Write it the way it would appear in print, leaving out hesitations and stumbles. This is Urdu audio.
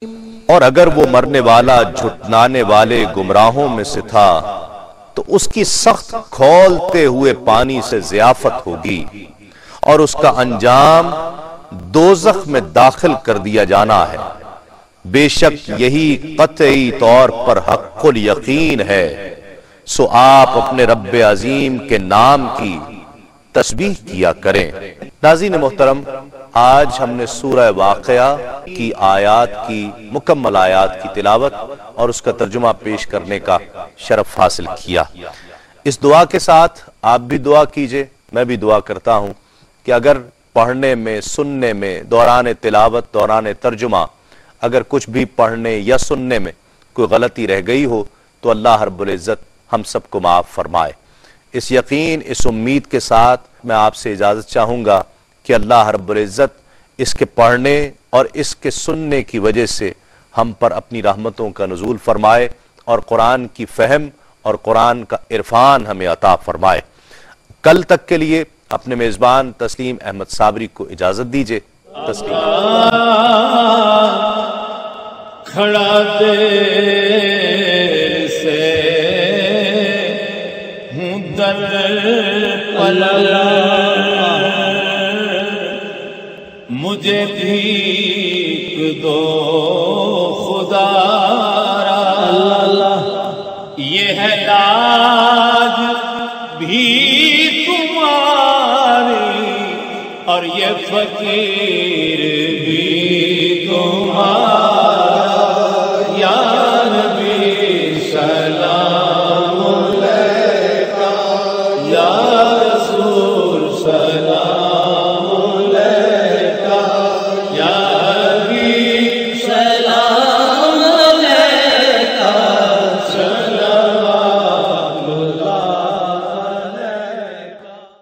اور اگر وہ مرنے والا جھٹلانے والے گمراہوں میں سے تھا تو اس کی سخت کھولتے ہوئے پانی سے ضیافت ہوگی اور اس کا انجام دوزخ میں داخل کر دیا جانا ہے۔ بے شک یہی قطعی طور پر حق الیقین ہے، سو آپ اپنے رب عظیم کے نام کی تسبیح کیا کریں۔ ناظرین محترم، آج ہم نے سورہ واقعہ کی آیات کی مکمل آیات کی تلاوت اور اس کا ترجمہ پیش کرنے کا شرف حاصل کیا۔ اس دعا کے ساتھ آپ بھی دعا کیجئے، میں بھی دعا کرتا ہوں کہ اگر پڑھنے میں، سننے میں، دوران تلاوت، دوران ترجمہ اگر کچھ بھی پڑھنے یا سننے میں کوئی غلطی رہ گئی ہو تو اللہ رب العزت ہم سب کو معاف فرمائے۔ اس یقین، اس امید کے ساتھ میں آپ سے اجازت چاہوں گا کہ اللہ رب العزت اس کے پڑھنے اور اس کے سننے کی وجہ سے ہم پر اپنی رحمتوں کا نزول فرمائے اور قرآن کی فہم اور قرآن کا عرفان ہمیں عطا فرمائے۔ کل تک کے لیے اپنے میزبان تسلیم احمد صابری کو اجازت دیجیے۔ تسلیم کھڑا دیر سے ہوں در پللا، مجھے بھیک دو خدا